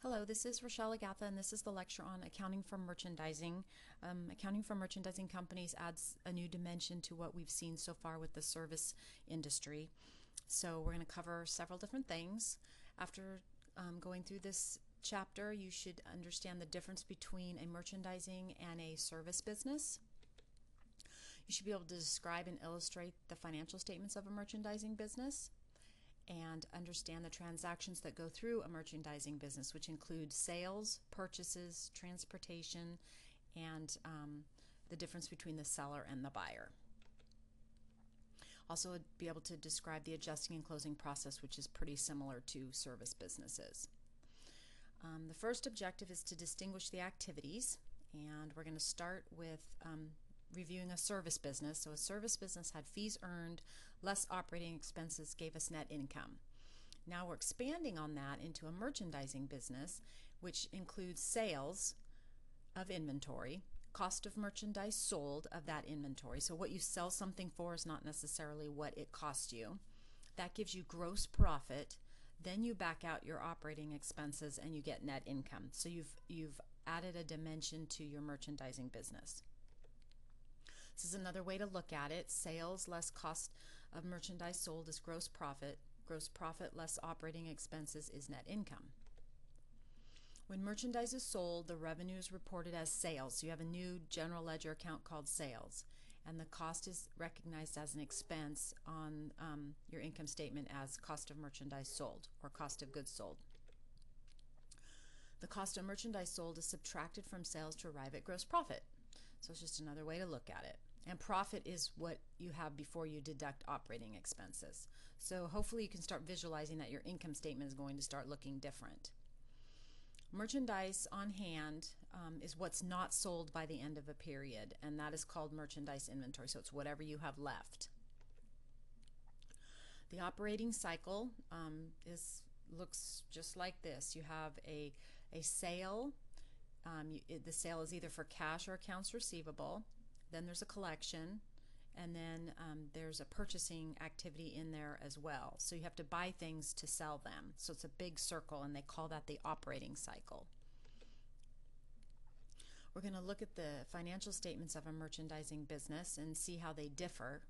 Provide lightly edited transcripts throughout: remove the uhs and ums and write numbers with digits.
Hello, this is Rochelle Agatha, and this is the lecture on accounting for merchandising. Accounting for merchandising companies adds a new dimension to what we've seen so far with the service industry. So we're going to cover several different things. After going through this chapter, you should understand the difference between a merchandising and a service business. You should be able to describe and illustrate the financial statements of a merchandising business, and understand the transactions that go through a merchandising business, which include sales, purchases, transportation, and the difference between the seller and the buyer. Also be able to describe the adjusting and closing process, which is pretty similar to service businesses. The first objective is to distinguish the activities, and we're going to start with reviewing a service business. So a service business had fees earned less operating expenses gave us net income. Now we're expanding on that into a merchandising business, which includes sales of inventory, cost of merchandise sold of that inventory. So what you sell something for is not necessarily what it cost you. That gives you gross profit. Then you back out your operating expenses and you get net income. So you've added a dimension to your merchandising business. This is another way to look at it. Sales less cost of merchandise sold is gross profit. Gross profit less operating expenses is net income. When merchandise is sold, the revenue is reported as sales. So you have a new general ledger account called sales, and the cost is recognized as an expense on your income statement as cost of merchandise sold or cost of goods sold. The cost of merchandise sold is subtracted from sales to arrive at gross profit. So it's just another way to look at it. And profit is what you have before you deduct operating expenses. So hopefully you can start visualizing that your income statement is going to start looking different. Merchandise on hand is what's not sold by the end of a period, and that is called merchandise inventory. So it's whatever you have left. The operating cycle looks just like this. You have a sale. The sale is either for cash or accounts receivable. Then there's a collection, and then there's a purchasing activity in there as well. So you have to buy things to sell them. So it's a big circle, and they call that the operating cycle. We're going to look at the financial statements of a merchandising business and see how they differ.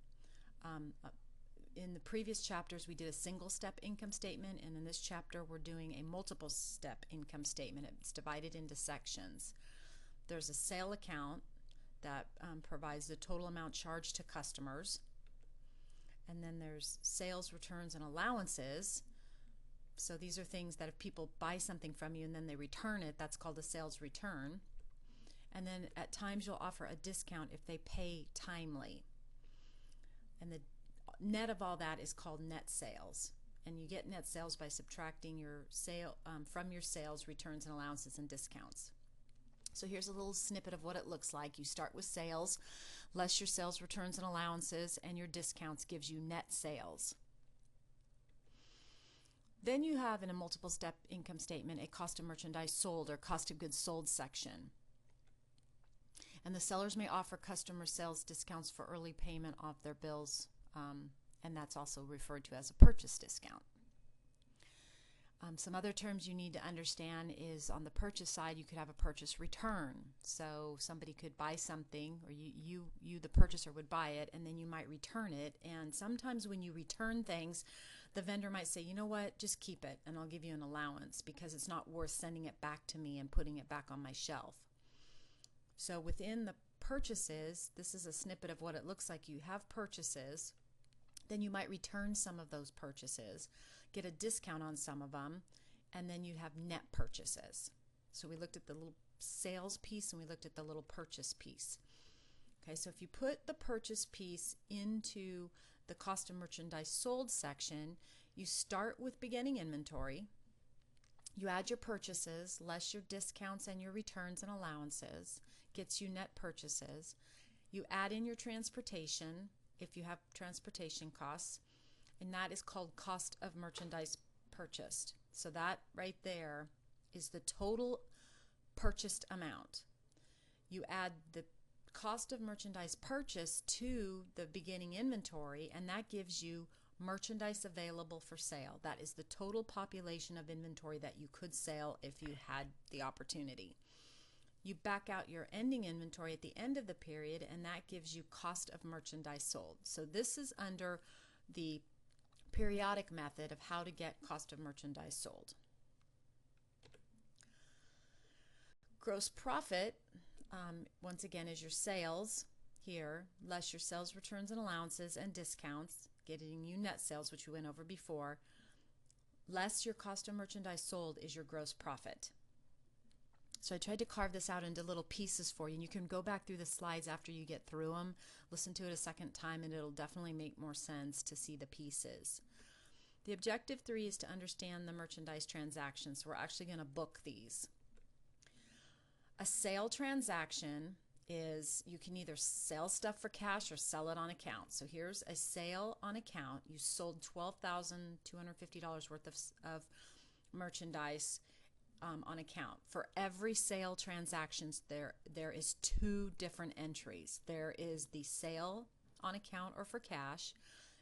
In the previous chapters, we did a single-step income statement, and in this chapter, we're doing a multiple-step income statement. It's divided into sections. There's a sale account that provides the total amount charged to customers, and then there's sales returns and allowances. So these are things that if people buy something from you and then they return it, that's called a sales return. And then at times you'll offer a discount if they pay timely. And the net of all that is called net sales, and you get net sales by subtracting your sale from your sales returns and allowances and discounts. So here's a little snippet of what it looks like. You start with sales, less your sales returns and allowances, and your discounts gives you net sales. Then you have in a multiple step income statement a cost of merchandise sold or cost of goods sold section. And the sellers may offer customer sales discounts for early payment off their bills, and that's also referred to as a purchase discount. Some other terms you need to understand is on the purchase side, you could have a purchase return. So somebody could buy something, or you the purchaser would buy it, and then you might return it. And sometimes when you return things, the vendor might say, you know what, just keep it and I'll give you an allowance because it's not worth sending it back to me and putting it back on my shelf. So within the purchases, this is a snippet of what it looks like. You have purchases. Then you might return some of those purchases, get a discount on some of them, and then you have net purchases. So we looked at the little sales piece and we looked at the little purchase piece. Okay, so if you put the purchase piece into the cost of merchandise sold section, you start with beginning inventory. You add your purchases, less your discounts and your returns and allowances, gets you net purchases. You add in your transportation, if you have transportation costs, and that is called cost of merchandise purchased. So that right there is the total purchased amount. You add the cost of merchandise purchased to the beginning inventory, and that gives you merchandise available for sale. That is the total population of inventory that you could sell if you had the opportunity. You back out your ending inventory at the end of the period, and that gives you cost of merchandise sold. So this is under the periodic method of how to get cost of merchandise sold. Gross profit, once again, is your sales here, less your sales returns and allowances and discounts, getting you net sales, which we went over before, less your cost of merchandise sold is your gross profit. So I tried to carve this out into little pieces for you, and you can go back through the slides after you get through them, listen to it a second time, and it'll definitely make more sense to see the pieces. The objective 3 is to understand the merchandise transactions. So we're actually going to book these. A sale transaction is you can either sell stuff for cash or sell it on account. So here's a sale on account. You sold $12,250 worth of merchandise on account. For every sale transactions, there is 2 different entries. There is the sale on account or for cash.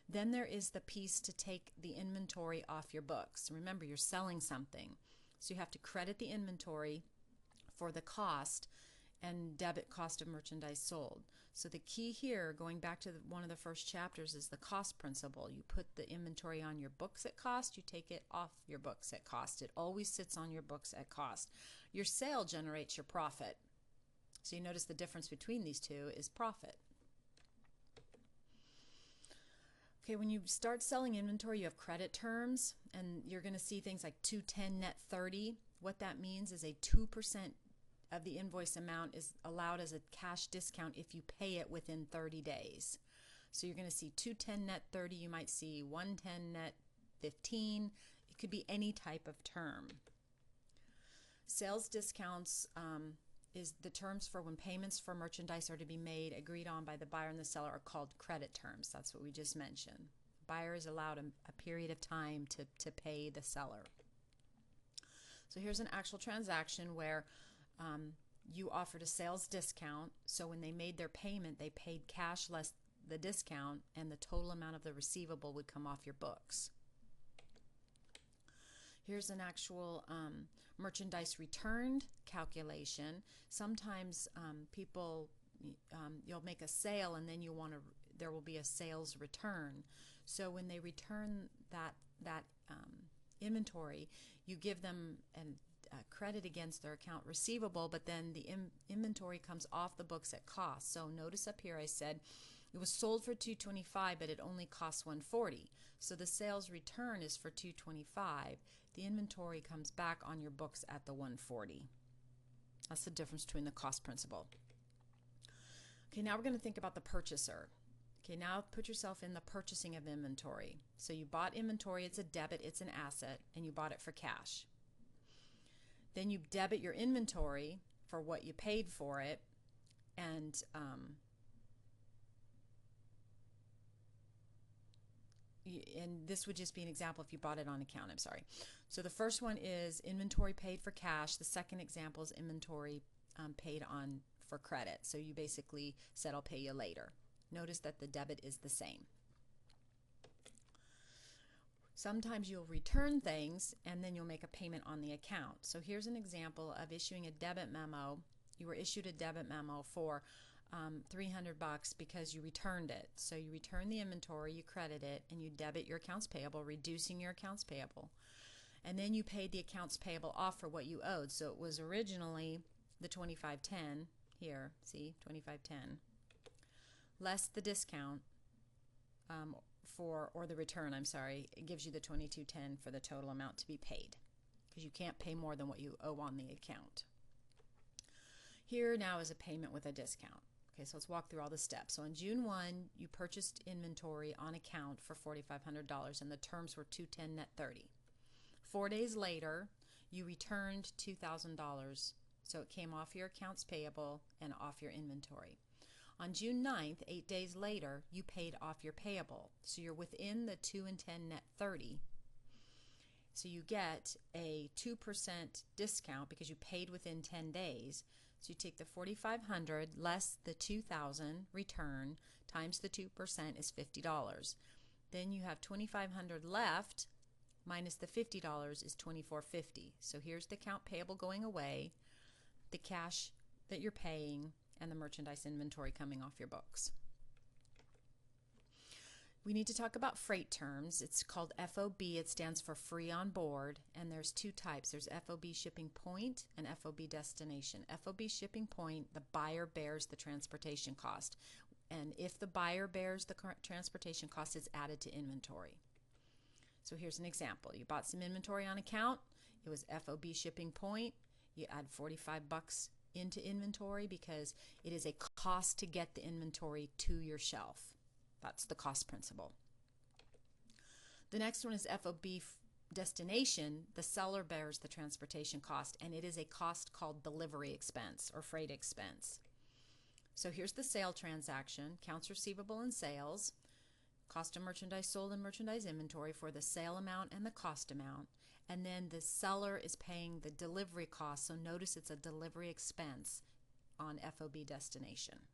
Then there is the piece to take the inventory off your books. Remember, you're selling something. So you have to credit the inventory for the cost and debit cost of merchandise sold. So the key here, going back to one of the first chapters, is the cost principle. You put the inventory on your books at cost, you take it off your books at cost. It always sits on your books at cost. Your sale generates your profit. So you notice the difference between these two is profit. Okay, when you start selling inventory, you have credit terms, and you're going to see things like 210 net 30. What that means is a 2% of the invoice amount is allowed as a cash discount if you pay it within 30 days. So you're going to see 210 net 30, you might see 110 net 15. It could be any type of term. Sales discounts is the terms for when payments for merchandise are to be made, agreed on by the buyer and the seller, are called credit terms. That's what we just mentioned. The buyer is allowed a period of time to pay the seller. So here's an actual transaction where you offered a sales discount. So when they made their payment, they paid cash less the discount, and the total amount of the receivable would come off your books. Here's an actual merchandise returned calculation. Sometimes people, you'll make a sale and then there will be a sales return. So when they return that inventory, you give them a credit against their account receivable, but then the inventory comes off the books at cost. So notice up here I said it was sold for $225, but it only costs $140. So the sales return is for $225. The inventory comes back on your books at the $140. That's the difference between the cost principle. Okay, now we're going to think about the purchaser. Okay, now put yourself in the purchasing of inventory. So you bought inventory, it's a debit, it's an asset, and you bought it for cash. Then you debit your inventory for what you paid for it, and this would just be an example if you bought it on account. I'm sorry. So the first one is inventory paid for cash. The second example is inventory paid on for credit. So you basically said, I'll pay you later. Notice that the debit is the same. Sometimes you'll return things and then you'll make a payment on the account. So here's an example of issuing a debit memo. You were issued a debit memo for $300 because you returned it. So you return the inventory, you credit it, and you debit your accounts payable, reducing your accounts payable. And then you paid the accounts payable off for what you owed. So it was originally the $25.10 here, see, $25.10, less the discount or the return, I'm sorry, it gives you the $22.10 for the total amount to be paid, because you can't pay more than what you owe on the account. Here now is a payment with a discount. Okay, so let's walk through all the steps. So on June 1, you purchased inventory on account for $4,500, and the terms were $210 net 30. 4 days later, you returned $2,000, so it came off your accounts payable and off your inventory. On June 9th, 8 days later, you paid off your payable. So you're within the 2 and 10 net 30. So you get a 2% discount because you paid within 10 days. So you take the $4,500 less the $2,000 return times the 2% is $50. Then you have $2,500 left, minus the $50 is $2,450. So here's the account payable going away, the cash that you're paying, and the merchandise inventory coming off your books. We need to talk about freight terms. It's called FOB. It stands for free on board, and there's two types. There's FOB shipping point and FOB destination. FOB shipping point, the buyer bears the transportation cost, and if the buyer bears the transportation cost, it's added to inventory. So here's an example. You bought some inventory on account. It was FOB shipping point. You add $45 into inventory because it is a cost to get the inventory to your shelf. That's the cost principle. The next one is FOB destination. The seller bears the transportation cost, and it is a cost called delivery expense or freight expense. So here's the sale transaction, accounts receivable and sales, cost of merchandise sold and merchandise inventory for the sale amount and the cost amount, and then the seller is paying the delivery cost. So notice it's a delivery expense on FOB destination.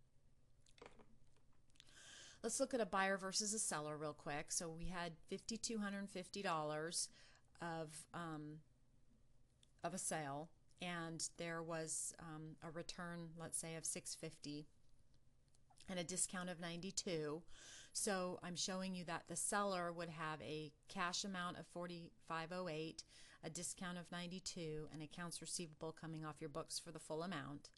Let's look at a buyer versus a seller real quick. So we had $5,250 of a sale, and there was a return, let's say, of $650 and a discount of $92. So I'm showing you that the seller would have a cash amount of $4,508, a discount of $92, and accounts receivable coming off your books for the full amount.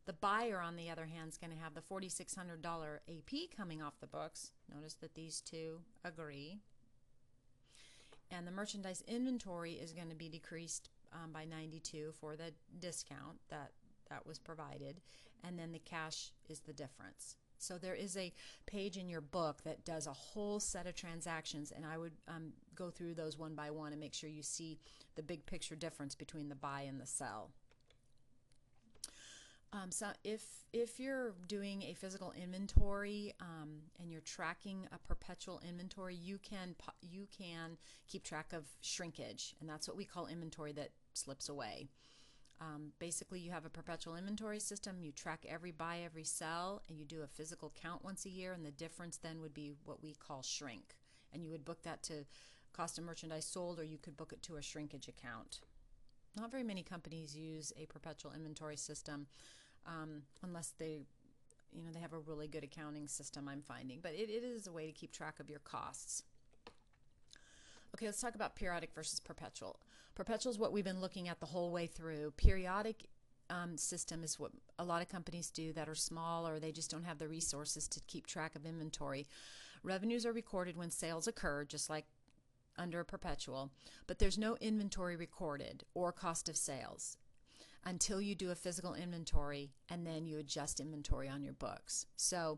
The buyer, on the other hand, is going to have the $4,600 AP coming off the books. Notice that these two agree. And the merchandise inventory is going to be decreased by $92 for the discount that was provided. And then the cash is the difference. So there is a page in your book that does a whole set of transactions, and I would go through those one by one and make sure you see the big picture difference between the buy and the sell. So if you're doing a physical inventory and you're tracking a perpetual inventory, you can keep track of shrinkage, and that's what we call inventory that slips away. Basically, you have a perpetual inventory system. You track every buy, every sell, and you do a physical count once a year, and the difference then would be what we call shrink. And you would book that to cost of merchandise sold, or you could book it to a shrinkage account. Not very many companies use a perpetual inventory system unless they have a really good accounting system, I'm finding. But it is a way to keep track of your costs. Okay, let's talk about periodic versus perpetual. Perpetual is what we've been looking at the whole way through. Periodic system is what a lot of companies do that are small, or they just don't have the resources to keep track of inventory. Revenues are recorded when sales occur, just like under a perpetual, but there's no inventory recorded or cost of sales until you do a physical inventory, and then you adjust inventory on your books. So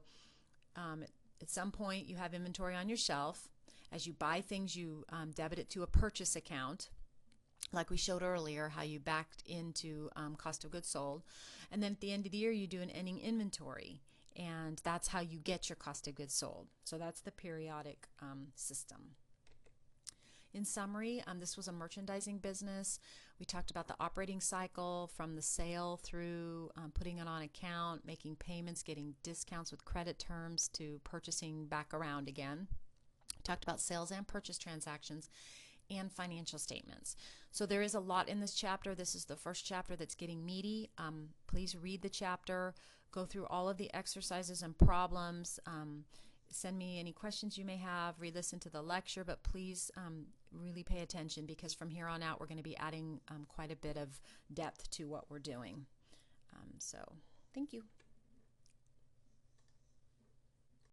at some point you have inventory on your shelf. As you buy things, you debit it to a purchase account, like we showed earlier, how you backed into cost of goods sold. And then at the end of the year, you do an ending inventory, and that's how you get your cost of goods sold. So that's the periodic system. In summary, this was a merchandising business. We talked about the operating cycle from the sale through putting it on account, making payments, getting discounts with credit terms, to purchasing back around again. We talked about sales and purchase transactions and financial statements. So there is a lot in this chapter. This is the first chapter that's getting meaty. Please read the chapter, go through all of the exercises and problems. Send me any questions you may have, re-listen to the lecture, but please really pay attention, because from here on out we're going to be adding quite a bit of depth to what we're doing. So thank you.